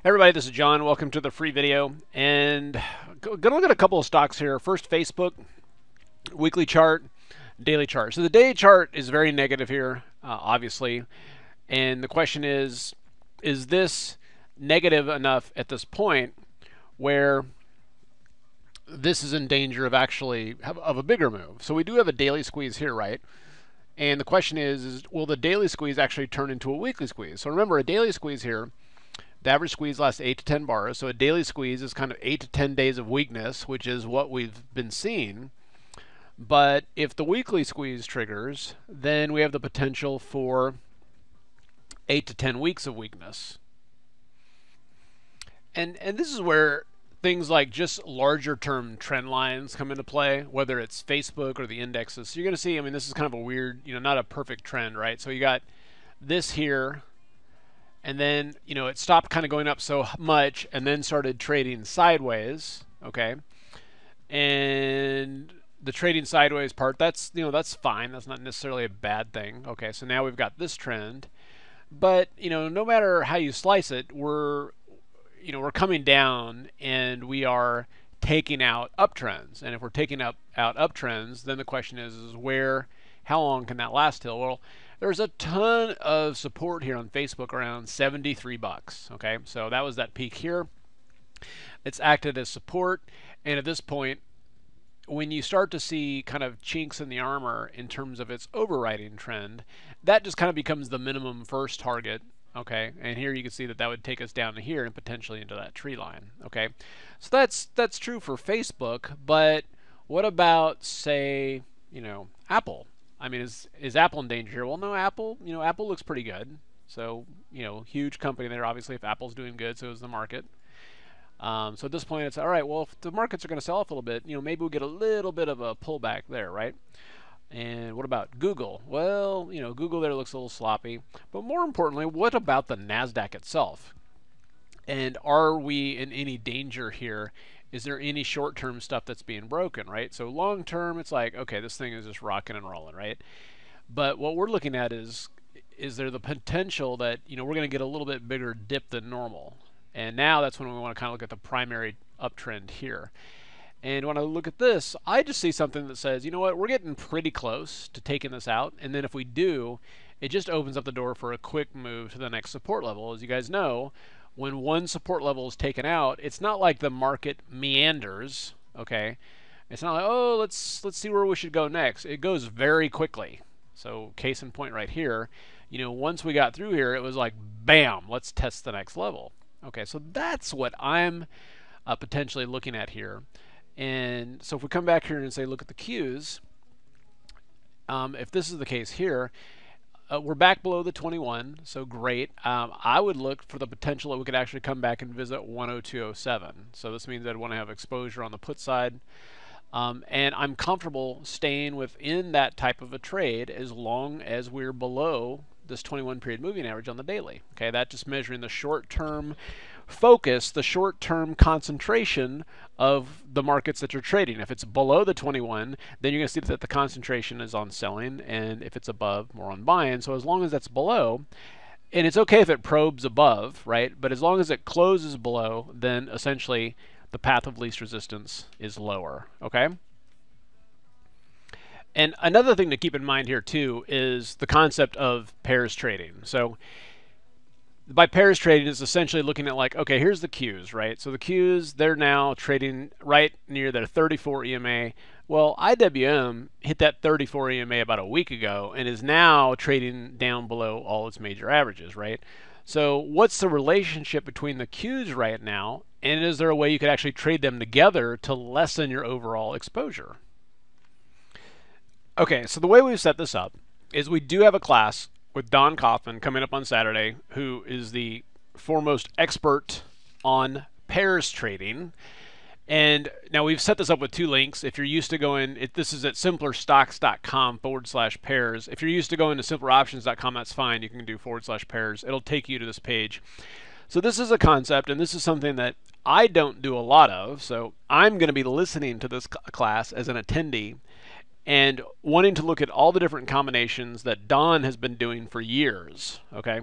Everybody, this is John. Welcome to the free video. And going to look at a couple of stocks here. First, Facebook, weekly chart, daily chart. So the daily chart is very negative here, obviously. And the question is this negative enough at this point where this is in danger of actually of a bigger move? So we do have a daily squeeze here, right? And the question is will the daily squeeze actually turn into a weekly squeeze? So remember, a daily squeeze here, the average squeeze lasts 8 to 10 bars, so a daily squeeze is kind of 8 to 10 days of weakness, which is what we've been seeing. But if the weekly squeeze triggers, then we have the potential for 8 to 10 weeks of weakness. And this is where things like just larger term trend lines come into play, whether it's Facebook or the indexes. So you're going to see, I mean, this is kind of a weird, not a perfect trend, right? So you got this here, and then, it stopped kind of going up so much and then started trading sideways, okay? And the trading sideways part, that's, that's fine. That's not necessarily a bad thing. Okay, so now we've got this trend. But, no matter how you slice it, we're coming down and we are taking out uptrends. And if we're taking out uptrends, then the question is how long can that last till? Well, there's a ton of support here on Facebook around 73 bucks. Okay, so that was that peak here. It's acted as support, and at this point, when you start to see kind of chinks in the armor in terms of its overriding trend, that just kind of becomes the minimum first target. Okay, and here you can see that would take us down to here and potentially into that tree line. Okay, so that's true for Facebook, but what about, say, Apple? I mean, is Apple in danger here? Well, no, Apple, Apple looks pretty good. So, huge company there. Obviously, if Apple's doing good, so is the market. So at this point, it's all right. Well, if the markets are going to sell off a little bit, maybe we'll get a little bit of a pullback there, right? And what about Google? Well, Google there looks a little sloppy. But more importantly, what about the NASDAQ itself? And are we in any danger here? Is there any short-term stuff that's being broken, right? So long-term, it's like, okay, this thing is just rocking and rolling, right? But what we're looking at is there the potential that, we're going to get a little bit bigger dip than normal? And now that's when we want to kind of look at the primary uptrend here. And when I look at this, I just see something that says, you know what, we're getting pretty close to taking this out. And then if we do, it just opens up the door for a quick move to the next support level. As you guys know, when one support level is taken out, it's not like the market meanders, okay? It's not like, oh, let's see where we should go next. It goes very quickly. So case in point right here, once we got through here, it was like, bam, let's test the next level. Okay, so that's what I'm potentially looking at here. And so if we come back here and say, look at the Qs, if this is the case here, we're back below the 21, so great. I would look for the potential that we could actually come back and visit 102.07. So this means I'd want to have exposure on the put side. And I'm comfortable staying within that type of a trade as long as we're below this 21 period moving average on the daily. Okay, that's just measuring the short-term focus, the short-term concentration of the markets that you're trading. If it's below the 21, then you're going to see that the concentration is on selling, and if it's above, more on buying. So as long as that's below, and it's okay if it probes above, right? But as long as it closes below, then essentially the path of least resistance is lower, okay? And another thing to keep in mind here too is the concept of pairs trading. So by pairs trading is essentially looking at like, okay, here's the Qs, right? So the Qs, they're now trading right near their 34 EMA. Well, IWM hit that 34 EMA about a week ago and is now trading down below all its major averages, right? So what's the relationship between the Qs right now, and is there a way you could actually trade them together to lessen your overall exposure? Okay, so the way we've set this up is we do have a class with Don Kaufman coming up on Saturday, who is the foremost expert on pairs trading. And now we've set this up with two links. If you're used to going, this is at simplerstocks.com/pairs. If you're used to going to simpleroptions.com, that's fine. You can do /pairs. It'll take you to this page. So this is a concept, and this is something that I don't do a lot of. So I'm going to be listening to this class as an attendee and wanting to look at all the different combinations that Don has been doing for years, okay?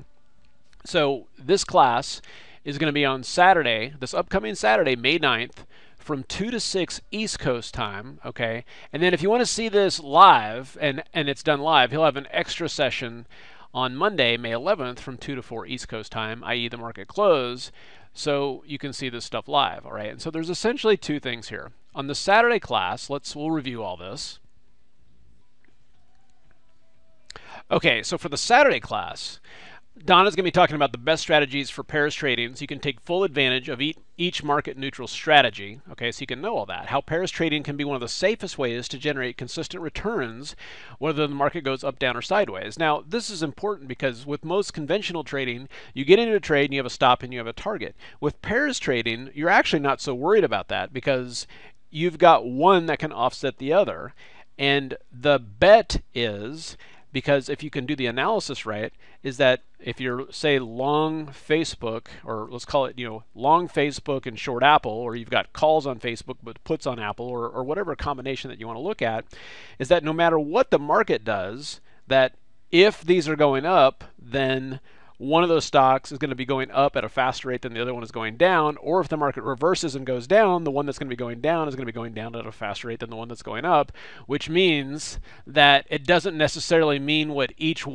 So this class is going to be on Saturday, this upcoming Saturday, May 9th, from 2 to 6 East Coast time, okay? And then if you want to see this live, and it's done live, he'll have an extra session on Monday, May 11th, from 2 to 4 East Coast time, i.e. the market close, so you can see this stuff live, all right? And so there's essentially two things here. On the Saturday class, we'll review all this. Okay, so for the Saturday class, Donna's going to be talking about the best strategies for pairs trading so you can take full advantage of each market neutral strategy. Okay, so you can know all that. How pairs trading can be one of the safest ways to generate consistent returns whether the market goes up, down, or sideways. Now, this is important because with most conventional trading, you get into a trade and you have a stop and you have a target. With pairs trading, you're actually not so worried about that because you've got one that can offset the other. And the bet is, because if you can do the analysis right, is that if you're, say, long Facebook, or let's call it, long Facebook and short Apple, or you've got calls on Facebook but puts on Apple, or whatever combination that you want to look at, is that no matter what the market does, that if these are going up, then one of those stocks is going to be going up at a faster rate than the other one is going down, or if the market reverses and goes down, the one that's going to be going down is going to be going down at a faster rate than the one that's going up, which means that it doesn't necessarily mean what each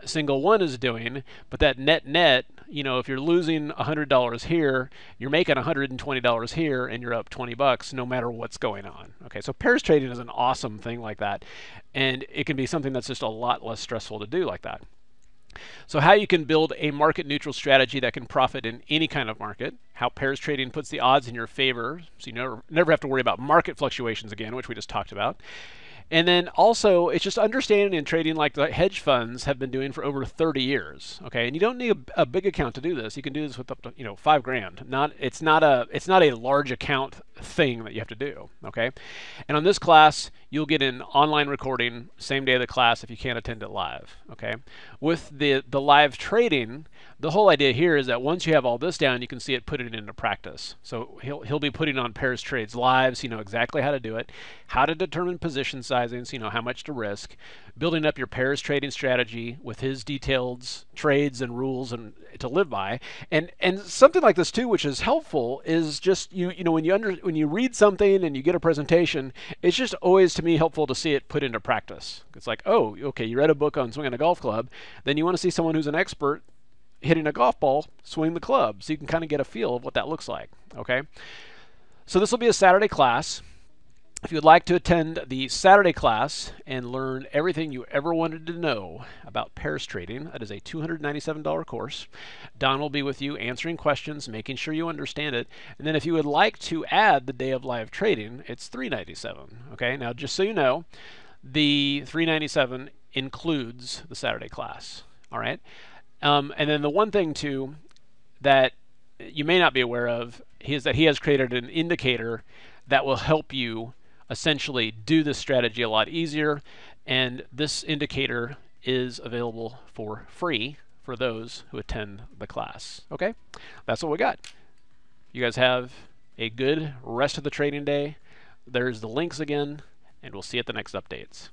single one is doing, but that net, if you're losing $100 here, you're making $120 here, and you're up 20 bucks no matter what's going on. Okay, so pairs trading is an awesome thing like that, and it can be something that's just a lot less stressful to do like that. So how you can build a market neutral strategy that can profit in any kind of market, how pairs trading puts the odds in your favor, so you never have to worry about market fluctuations again, which we just talked about. And then also, it's just understanding and trading like the hedge funds have been doing for over 30 years. Okay, and you don't need a big account to do this. You can do this with up to $5 grand. It's not a large account thing that you have to do. Okay, and on this class, you'll get an online recording same day of the class if you can't attend it live. Okay, with the live trading, the whole idea here is that once you have all this down, you can see it put it into practice. So he'll be putting on pairs trades live, so you know exactly how to do it, how to determine position sizing, so you know how much to risk, building up your pairs trading strategy with his detailed trades and rules and to live by. And something like this too, which is helpful, is just when you read something and you get a presentation, it's just always to me helpful to see it put into practice. It's like, oh, okay, you read a book on swinging a golf club, then you want to see someone who's an expert hitting a golf ball, swing the club, so you can kind of get a feel of what that looks like. Okay, so this will be a Saturday class. If you would like to attend the Saturday class and learn everything you ever wanted to know about pairs trading, that is a $297 course. Don will be with you answering questions, making sure you understand it. And then if you would like to add the day of live trading, it's $397. Okay, now just so you know, the $397 includes the Saturday class. All right. And then the one thing too that you may not be aware of is that he has created an indicator that will help you essentially do this strategy a lot easier, and this indicator is available for free for those who attend the class. Okay, that's what we got. You guys have a good rest of the trading day. There's the links again, and we'll see you at the next updates.